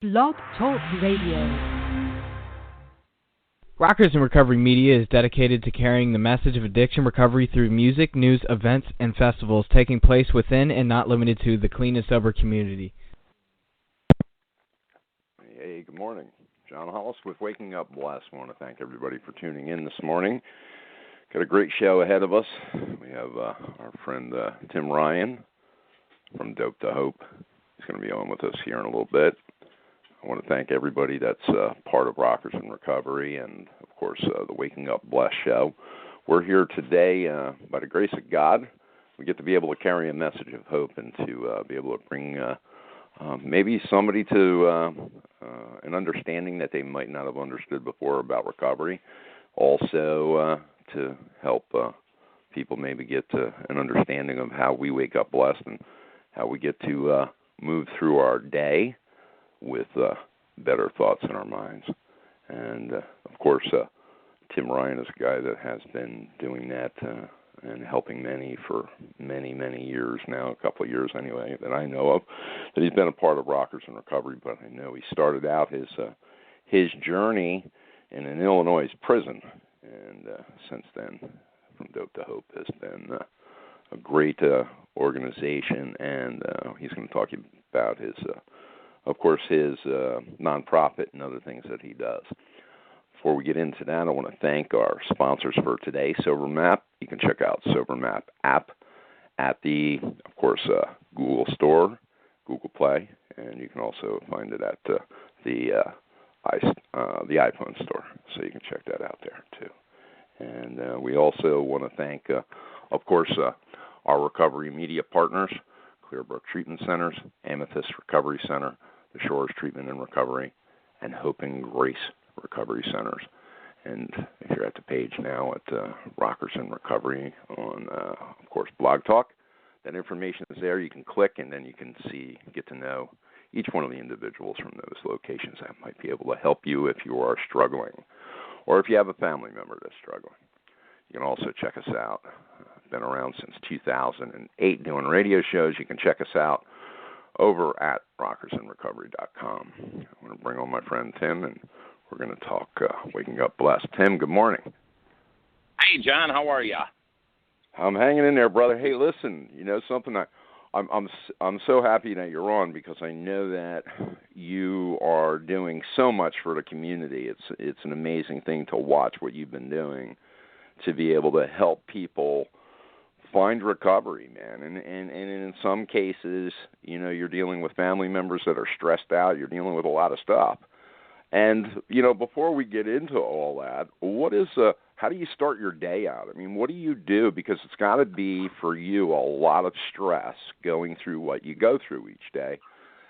Blog Talk Radio. Rockers in Recovery Media is dedicated to carrying the message of addiction recovery through music, news, events, and festivals taking place within and not limited to the clean and sober community. Hey, good morning. John Hollis with Waking Up Blessed. I want to thank everybody for tuning in this morning. Got a great show ahead of us. We have our friend Tim Ryan from Dope to Hope. He's going to be on with us here in a little bit. I want to thank everybody that's part of Rockers in Recovery and, of course, the Waking Up Blessed show. We're here today, by the grace of God. We get to be able to carry a message of hope and to be able to bring maybe somebody to an understanding that they might not have understood before about recovery. Also, to help people maybe get an understanding of how we wake up blessed and how we get to move through our day with better thoughts in our minds. And, of course, Tim Ryan is a guy that has been doing that and helping many for many, many years now, a couple of years anyway, that I know of, that he's been a part of Rockers in Recovery. But I know he started out his journey in an Illinois prison, and since then, From Dope to Hope has been a great organization, and he's going to talk about his of course, his nonprofit and other things that he does. Before we get into that, I want to thank our sponsors for today, SoberMap. You can check out SoberMap app at the, of course, Google Store, Google Play, and you can also find it at the iPhone Store, so you can check that out there too. And we also want to thank, of course, our recovery media partners, Clearbrook Treatment Centers, Amethyst Recovery Center, the Shores Treatment and Recovery, and Hope and Grace Recovery Centers. And if you're at the page now at Rockers in Recovery on, of course, Blog Talk, that information is there. You can click, and then you can get to know each one of the individuals from those locations that might be able to help you if you are struggling, or if you have a family member that's struggling. You can also check us out. Been around since 2008 doing radio shows. You can check us out over at rockersinrecovery.com. I'm going to bring on my friend Tim, and we're going to talk Waking Up Blessed. Tim, good morning. Hey, John, how are you? I'm hanging in there, brother. Hey, listen, you know something? I'm so happy that you're on because I know that you are doing so much for the community. It's an amazing thing to watch what you've been doing to be able to help people find recovery, man. And in some cases, you know, you're dealing with family members that are stressed out. You're dealing with a lot of stuff. And, you know, before we get into all that, how do you start your day out? I mean, what do you do? Because it's got to be, for you, a lot of stress going through what you go through each day.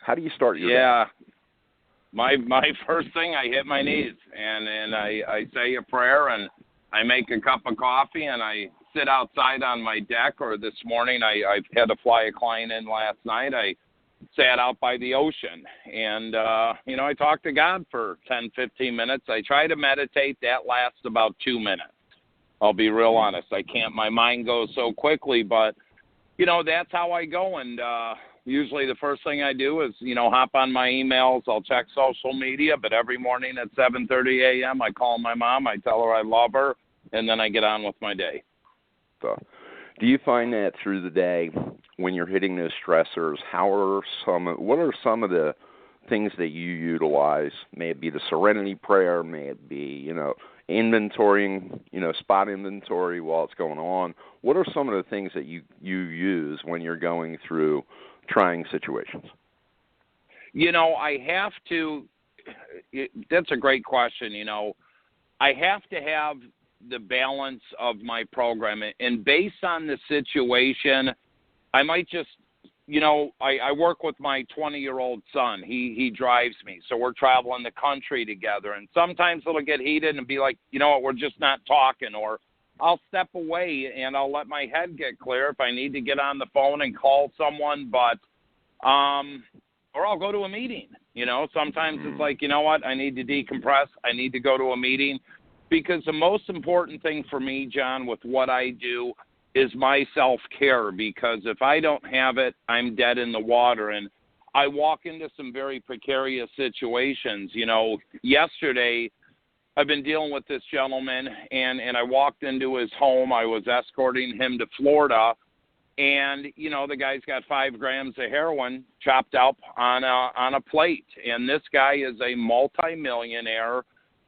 How do you start your day? Yeah. My first thing, I hit my knees, and I say a prayer, and I make a cup of coffee, and I sit outside on my deck, or this morning I've had to fly a client in last night. I sat out by the ocean, and, you know, I talked to God for 10, 15 minutes. I try to meditate. That lasts about 2 minutes. I'll be real honest. My mind goes so quickly, but, you know, that's how I go. And usually the first thing I do is, you know, hop on my emails. I'll check social media, but every morning at 7:30 a.m., I call my mom. I tell her I love her, and then I get on with my day. Do you find that through the day when you're hitting those stressors, what are some of the things that you utilize? May it be the Serenity Prayer, may it be, you know, inventorying, you know, spot inventory while it's going on. What are some of the things that you use when you're going through trying situations? You know, that's a great question, you know. I have to have the balance of my program, and based on the situation, I might just, you know, I work with my 20-year-old son. He drives me, so we're traveling the country together, and sometimes it'll get heated and be like, you know what, we're just not talking, or I'll step away and I'll let my head get clear if I need to get on the phone and call someone, but or I'll go to a meeting. You know, sometimes it's like, you know what, I need to decompress. I need to go to a meeting. Because the most important thing for me, John, with what I do is my self-care, because if I don't have it, I'm dead in the water. And I walk into some very precarious situations. You know, yesterday I've been dealing with this gentleman, and I walked into his home. I was escorting him to Florida, and, you know, the guy's got 5 grams of heroin chopped up on a plate. And this guy is a multimillionaire.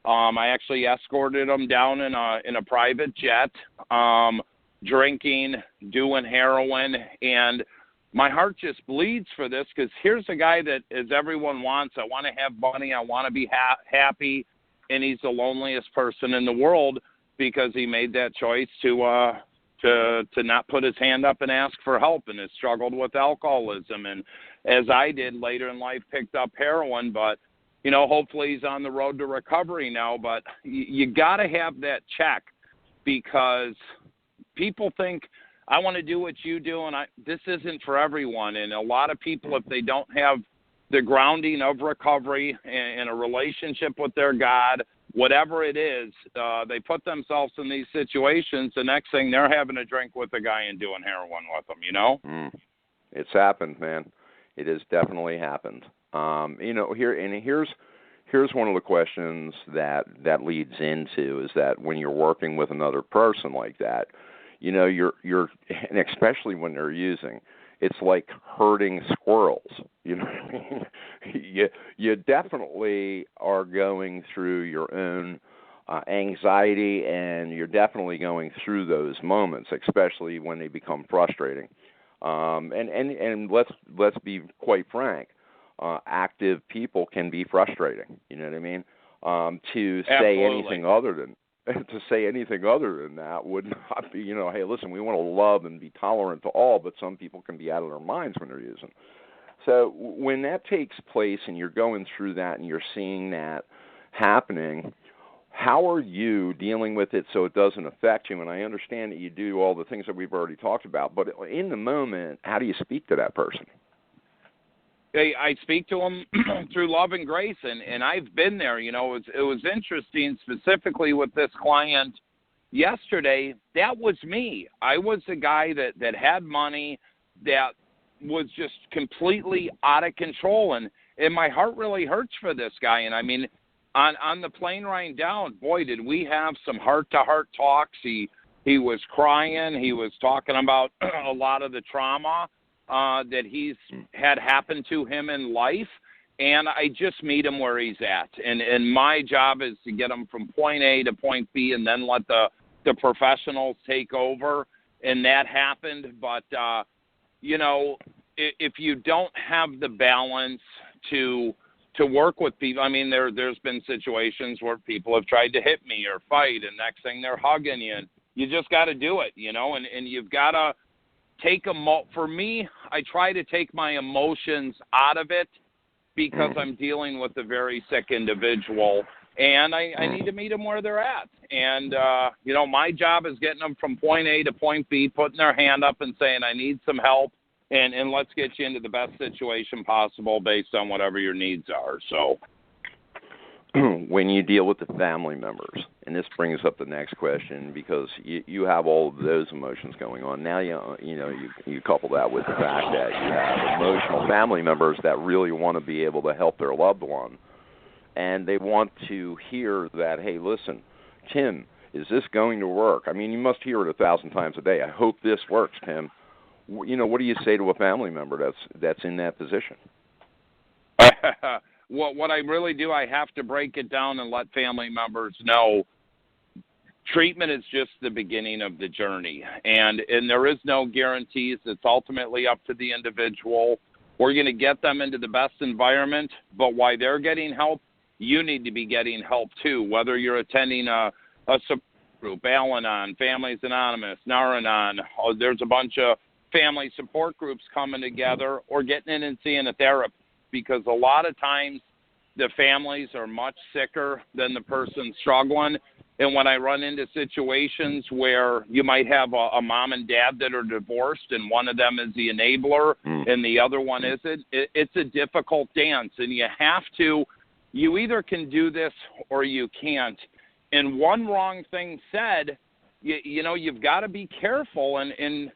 I actually escorted him down in a private jet, drinking, doing heroin, and my heart just bleeds for this, because here's a guy that, as everyone wants, I want to have money, I want to be happy, and he's the loneliest person in the world because he made that choice to not put his hand up and ask for help, and has struggled with alcoholism, and as I did later in life, picked up heroin. But, you know, hopefully he's on the road to recovery now. But you got to have that check, because people think, I want to do what you do, and this isn't for everyone. And a lot of people, if they don't have the grounding of recovery and a relationship with their God, whatever it is, they put themselves in these situations. The next thing, they're having a drink with a guy and doing heroin with them, you know? It's happened, man. It has definitely happened. You know, here's one of the questions that leads into is that when you're working with another person like that, you know, you're and especially when they're using, it's like herding squirrels. You know what I mean? You definitely are going through your own anxiety, and you're definitely going through those moments, especially when they become frustrating. And let's be quite frank. Active people can be frustrating. You know what I mean? To say anything other than that would not be, you know, hey, listen, we want to love and be tolerant to all, but some people can be out of their minds when they're using. So when that takes place and you're going through that and you're seeing that happening, how are you dealing with it so it doesn't affect you? And I understand that you do all the things that we've already talked about, but in the moment, how do you speak to that person? I speak to them through love and grace, and I've been there. You know, it was interesting, specifically with this client yesterday. That was me. I was the guy that had money, that was just completely out of control, and my heart really hurts for this guy. And I mean, on the plane ride down, boy, did we have some heart-to-heart talks. He was crying. He was talking about a lot of the trauma that he's had happen to him in life, and I just meet him where he's at. And my job is to get him from point A to point B, and then let the professionals take over, and that happened. But, you know, if you don't have the balance to work with people, I mean, there's been situations where people have tried to hit me or fight, and next thing they're hugging you, and you just got to do it, you know, and you've got to take for me, I try to take my emotions out of it, because I'm dealing with a very sick individual, and I need to meet them where they're at. And, you know, my job is getting them from point A to point B, putting their hand up and saying, I need some help, and let's get you into the best situation possible based on whatever your needs are. So when you deal with the family members, and this brings up the next question, because you have all of those emotions going on. Now you couple that with the fact that you have emotional family members that really want to be able to help their loved one, and they want to hear that, hey, listen, Tim, is this going to work? I mean, you must hear it 1,000 times a day. I hope this works, Tim. You know, what do you say to a family member that's in that position? What I really do, I have to break it down and let family members know treatment is just the beginning of the journey, and there is no guarantees. It's ultimately up to the individual. We're going to get them into the best environment, but while they're getting help, you need to be getting help too, whether you're attending a support group, Al-Anon, Families Anonymous, Nar-Anon. There's a bunch of family support groups coming together, or getting in and seeing a therapist, because a lot of times the families are much sicker than the person struggling. And when I run into situations where you might have a mom and dad that are divorced, and one of them is the enabler and the other one isn't, it's a difficult dance. And you either can do this or you can't. And one wrong thing said, you know, you've got to be careful. And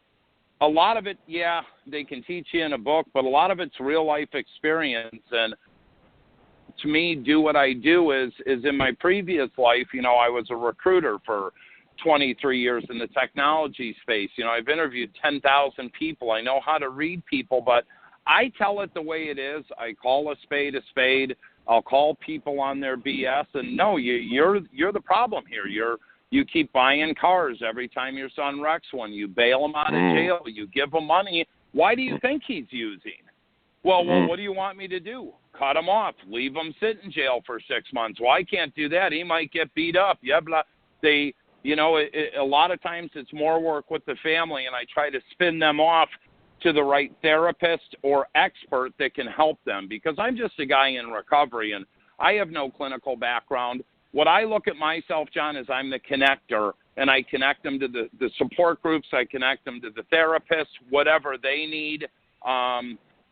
a lot of it, yeah, they can teach you in a book, but a lot of it's real life experience. And to me, do what I do is in my previous life, you know, I was a recruiter for 23 years in the technology space. You know, I've interviewed 10,000 people. I know how to read people, but I tell it the way it is. I call a spade a spade. I'll call people on their BS. And no, you're the problem here. You keep buying cars every time your son wrecks one. You bail him out of jail. You give him money. Why do you think he's using? Well, what do you want me to do? Cut him off. Leave him sit in jail for 6 months. Well, I can't do that. He might get beat up. Yeah, blah. You know, a lot of times it's more work with the family, and I try to spin them off to the right therapist or expert that can help them, because I'm just a guy in recovery, and I have no clinical background. What I look at myself, John, is I'm the connector, and I connect them to the support groups. I connect them to the therapists, whatever they need,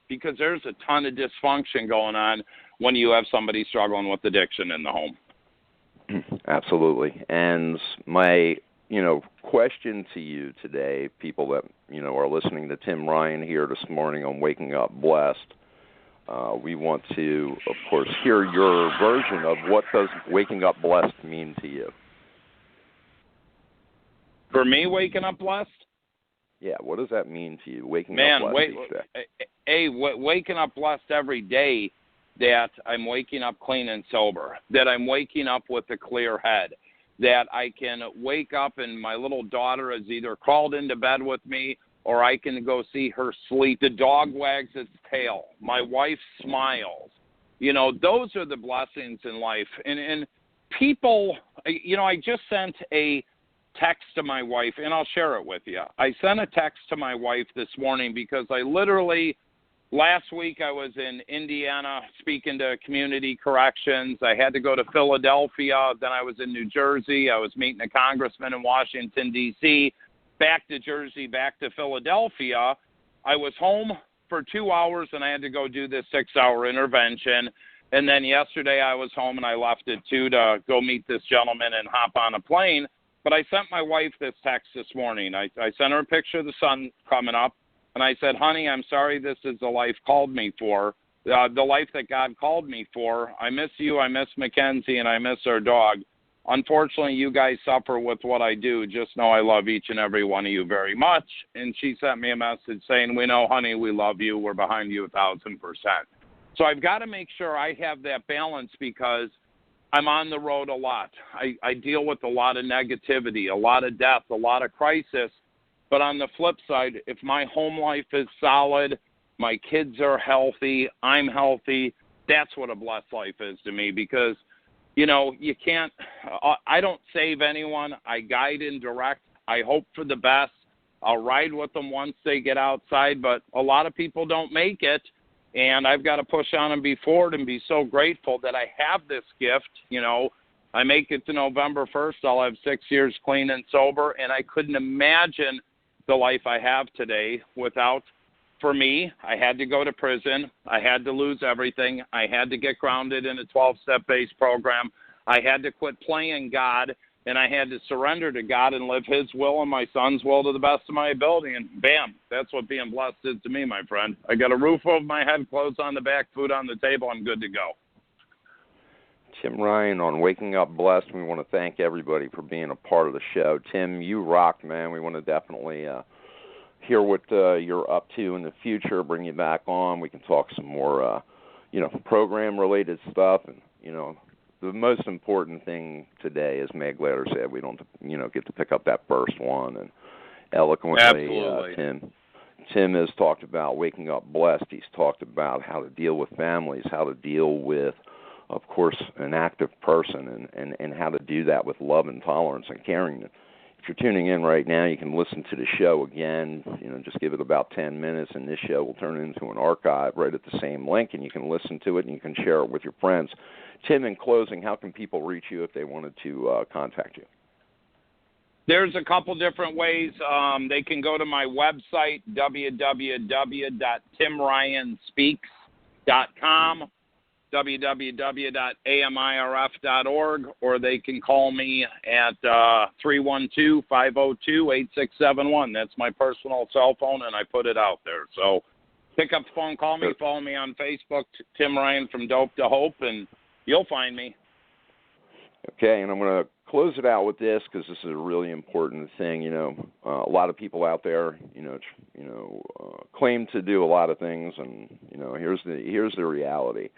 because there's a ton of dysfunction going on when you have somebody struggling with addiction in the home. Absolutely. And my, question to you today, people that, are listening to Tim Ryan here this morning on Waking Up Blessed, we want to, of course, hear your version of what does Waking Up Blessed mean to you? For me, waking up blessed? Yeah, what does that mean to you, waking up blessed each day? Waking up blessed every day, that I'm waking up clean and sober, that I'm waking up with a clear head, that I can wake up and my little daughter has either crawled into bed with me or I can go see her sleep. The dog wags its tail. My wife smiles. Those are the blessings in life. And people, I just sent a text to my wife, and I'll share it with you. I sent a text to my wife this morning because I literally, last week I was in Indiana speaking to community corrections. I had to go to Philadelphia. Then I was in New Jersey. I was meeting a congressman in Washington, D.C., back to Jersey, back to Philadelphia. I was home for 2 hours, and I had to go do this 6-hour intervention. And then yesterday I was home, and I left at 2 to go meet this gentleman and hop on a plane. But I sent my wife this text this morning. I sent her a picture of the sun coming up, and I said, honey, I'm sorry this is the life called me for, the life that God called me for. I miss you, I miss Mackenzie, and I miss our dog. Unfortunately, you guys suffer with what I do. Just know I love each and every one of you very much. And she sent me a message saying, we know, honey, we love you. We're behind you 1,000%. So I've got to make sure I have that balance because I'm on the road a lot. I deal with a lot of negativity, a lot of death, a lot of crisis. But on the flip side, if my home life is solid, my kids are healthy, I'm healthy, that's what a blessed life is to me because, you can't, I don't save anyone. I guide and direct. I hope for the best. I'll ride with them once they get outside, but a lot of people don't make it. And I've got to push on and be forward and be so grateful that I have this gift. I make it to November 1st. I'll have 6 years clean and sober. And I couldn't imagine the life I have today without, for me, I had to go to prison. I had to lose everything. I had to get grounded in a 12-step-based program. I had to quit playing God. And I had to surrender to God and live his will and my son's will to the best of my ability. And bam, that's what being blessed is to me, my friend. I got a roof over my head, clothes on the back, food on the table. I'm good to go. Tim Ryan on Waking Up Blessed. We want to thank everybody for being a part of the show. Tim, you rocked, man. We want to definitely hear what you're up to in the future, bring you back on. We can talk some more, program-related stuff and, the most important thing today, as Meg later said, we don't, get to pick up that first one. And eloquently, Tim has talked about waking up blessed. He's talked about how to deal with families, how to deal with, of course, an active person, and how to do that with love and tolerance and caring. If you're tuning in right now, you can listen to the show again. Just give it about 10 minutes, and this show will turn into an archive right at the same link, and you can listen to it, and you can share it with your friends. Tim, in closing, how can people reach you if they wanted to contact you? There's a couple different ways. They can go to my website, www.timryanspeaks.com. www.amirf.org, or they can call me at 312-502-8671. That's my personal cell phone, and I put it out there. So pick up the phone, call me, follow me on Facebook, Tim Ryan from Dope to Hope, and you'll find me. Okay, and I'm going to close it out with this because this is a really important thing. You know, a lot of people out there, claim to do a lot of things, and here's the reality.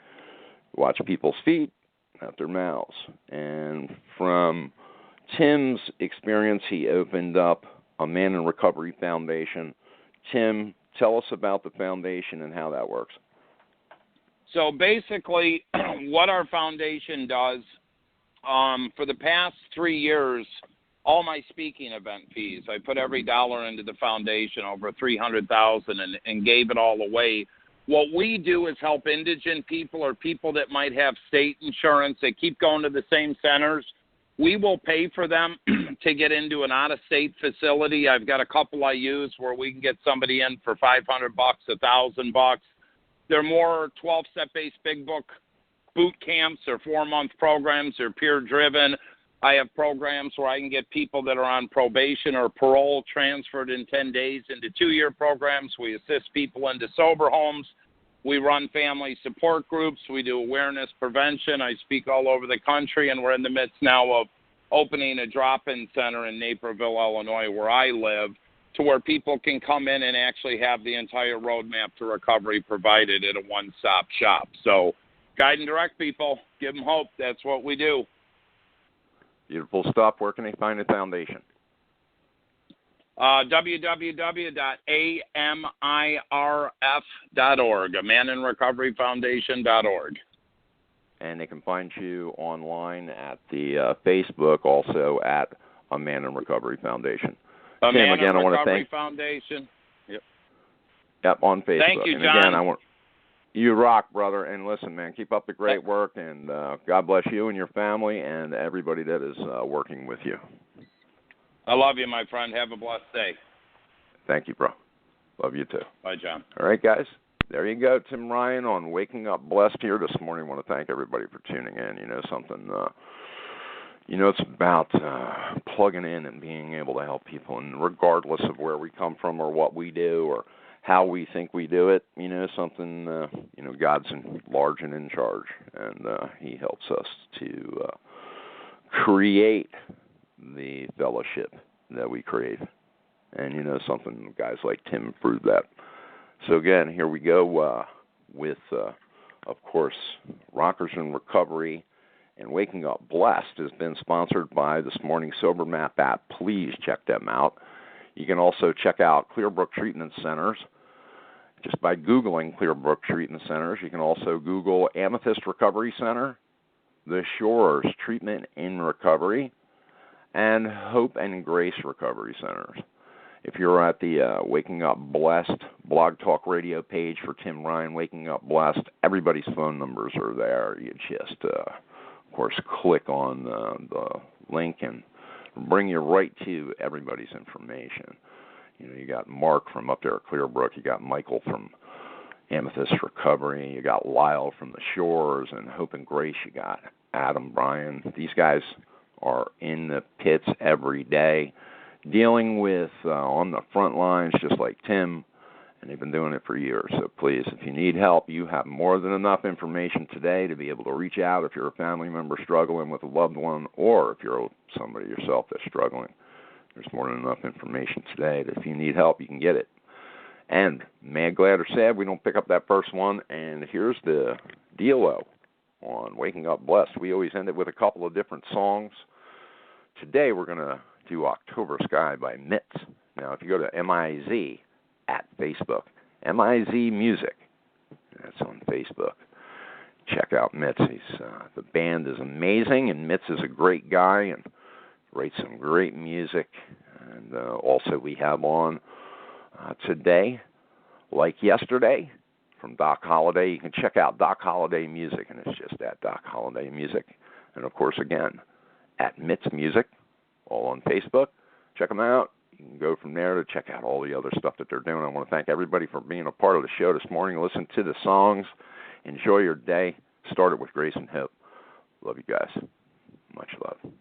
Watch people's feet, not their mouths. And from Tim's experience, he opened up a Man in Recovery Foundation. Tim, tell us about the foundation and how that works. So basically, what our foundation does, for the past 3 years, all my speaking event fees, I put every dollar into the foundation, over $300,000, and gave it all away. What we do is help indigent people or people that might have state insurance. They keep going to the same centers. We will pay for them to get into an out-of-state facility. I've got a couple I use where we can get somebody in for $500, $1,000. They're more 12-step-based big book boot camps or 4-month programs. They're peer-driven. I have programs where I can get people that are on probation or parole transferred in 10 days into 2-year programs. We assist people into sober homes. We run family support groups. We do awareness prevention. I speak all over the country, and we're in the midst now of opening a drop-in center in Naperville, Illinois, where I live, to where people can come in and actually have the entire roadmap to recovery provided at a one-stop shop. So guide and direct people, give them hope. That's what we do. Beautiful stuff. Where can they find the foundation? www.amirf.org, a Man in Recovery Foundation.org. And they can find you online at the Facebook, also at a Man in Recovery Foundation. A Tim, Man again, in I want to Recovery thank Foundation. Yep, on Facebook. Thank you, and John. again, you rock, brother. And listen, man, keep up the great work, and God bless you and your family and everybody that is working with you. I love you, my friend. Have a blessed day. Thank you, bro. Love you too. Bye, John. All right, guys. There you go. Tim Ryan on Waking Up Blessed here this morning. I want to thank everybody for tuning in. It's about plugging in and being able to help people, and regardless of where we come from or what we do or how we think we do it, God's large and in charge, and he helps us to create the fellowship that we crave. And guys like Tim proved that. So again, here we go with, of course, Rockers in Recovery. And Waking Up Blessed has been sponsored by this morning's SoberMap app. Please check them out. You can also check out Clearbrook Treatment Centers just by Googling Clearbrook Treatment Centers. You can also Google Amethyst Recovery Center, The Shores Treatment in Recovery, and Hope and Grace Recovery Centers. If you're at the Waking Up Blessed Blog Talk Radio page for Tim Ryan, Waking Up Blessed, everybody's phone numbers are there. You just, of course, click on the link and bring you right to everybody's information. You got Mark from up there at Clearbrook. You got Michael from Amethyst Recovery. You got Lyle from the Shores and Hope and Grace. You got Adam, Brian. These guys are in the pits every day, dealing with on the front lines just like Tim, and they've been doing it for years. So please, if you need help, you have more than enough information today to be able to reach out if you're a family member struggling with a loved one, or if you're somebody yourself that's struggling. There's more than enough information today that if you need help, you can get it. And mad, glad, or sad, we don't pick up that first one. And here's the deal-o on Waking Up Blessed. We always end it with a couple of different songs. Today we're going to do October Sky by Mitz. Now, if you go to MIZ at Facebook, MIZ Music, that's on Facebook. Check out Mitz. The band is amazing, and Mitz is a great guy and writes some great music. And also we have on today, like yesterday, from Doc Holliday. You can check out Doc Holliday Music, and it's just at Doc Holliday Music. And, of course, again, at Mitz Music, all on Facebook. Check them out. You can go from there to check out all the other stuff that they're doing. I want to thank everybody for being a part of the show this morning. Listen to the songs. Enjoy your day. started with Grace and Hope. Love you guys. Much love.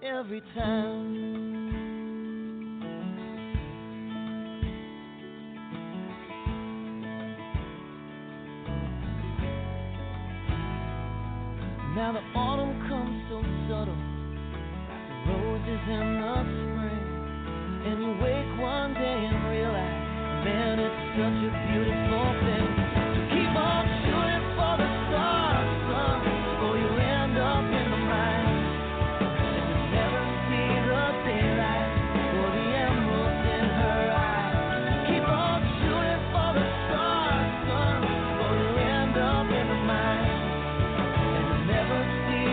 Every time. Now the autumn comes so subtle, like the roses in the spring. And you wake one day and realize, man, it's such a beautiful thing. So keep on shooting for the stars, son, or you end up in the mine. See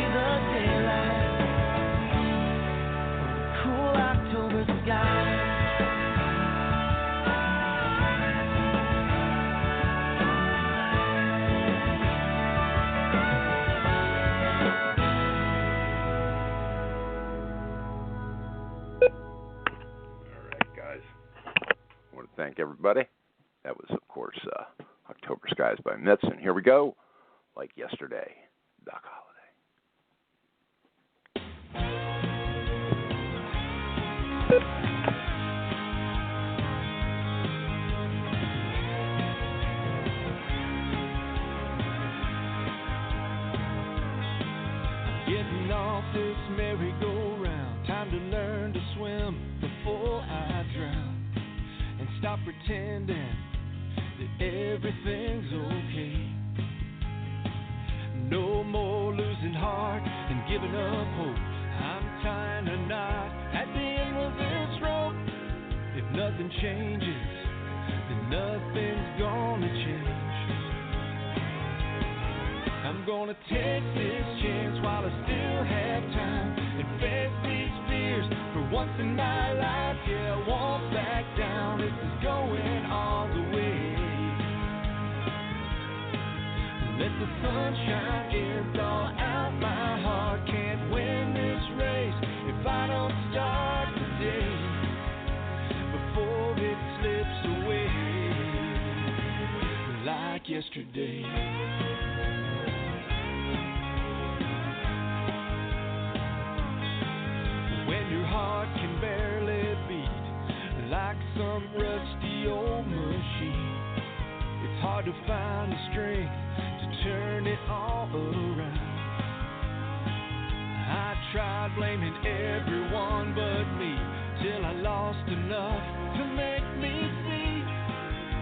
thank everybody. That was, of course, October Skies by Mitz. And here we go, Like Yesterday, Doc Holliday. Getting off this merry-go-round, time to learn to swim before I drown, and stop pretending that everything's okay. No more losing heart and giving up hope. I'm tying a knot at the end of this rope. If nothing changes, then nothing's gonna change. I'm gonna take this chance while I still have time and face these fears for once in my life. Yeah, I won't back down. This is going all the way. Let the sunshine in, thaw out my heart. Can't win this race if I don't start today before it slips away like yesterday. When your heart can barely beat like some rusty old machine, it's hard to find the strength to turn it all around. I tried blaming everyone but me till I lost enough to make me see.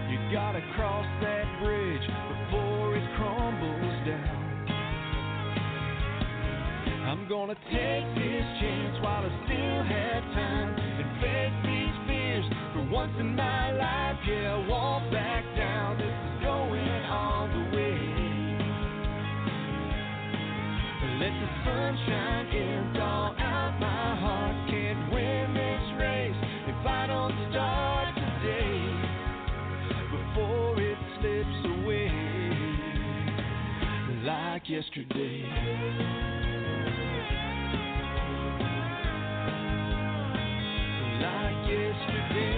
You gotta cross that bridge before it crumbles down. I'm gonna take this chance while I still have time and face these fears for once in my life. Yeah, I won't back down. This is going all the way. Let the sunshine in, thaw out my heart. Can't win this race if I don't start today before it slips away like yesterday. Like yesterday.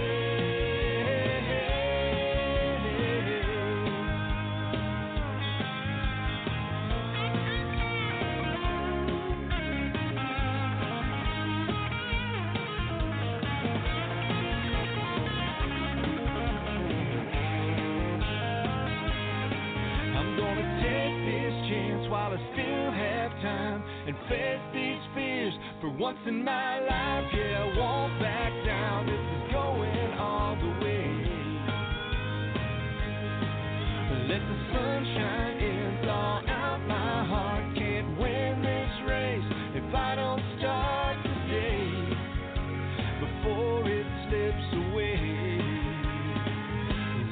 I'm gonna take this chance while I still have time and face these fears for once in my life. Yeah, I won't back down. This is going all the way. Let the sunshine in, thaw out my heart. Can't win this race if I don't start today before it slips away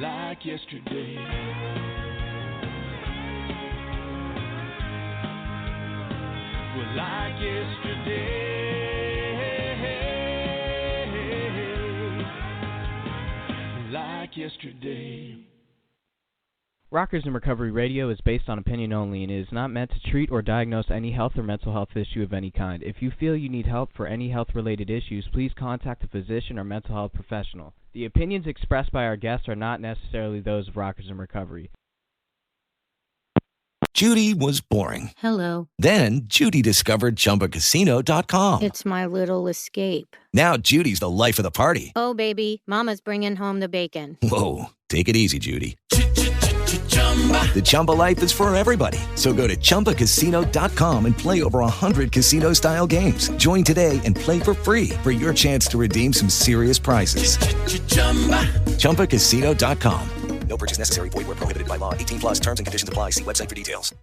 like yesterday. Well, like yesterday. Like yesterday. Rockers in Recovery Radio is based on opinion only and is not meant to treat or diagnose any health or mental health issue of any kind. If you feel you need help for any health-related issues, please contact a physician or mental health professional. The opinions expressed by our guests are not necessarily those of Rockers in Recovery. Judy was boring. Hello. Then Judy discovered ChumbaCasino.com. It's my little escape. Now Judy's the life of the party. Oh, baby, mama's bringing home the bacon. Whoa, take it easy, Judy. The Chumba life is for everybody. So go to ChumbaCasino.com and play over 100 casino-style games. Join today and play for free for your chance to redeem some serious prizes. ChumbaCasino.com. No purchase necessary. Void where prohibited by law. 18+ terms and conditions apply. See website for details.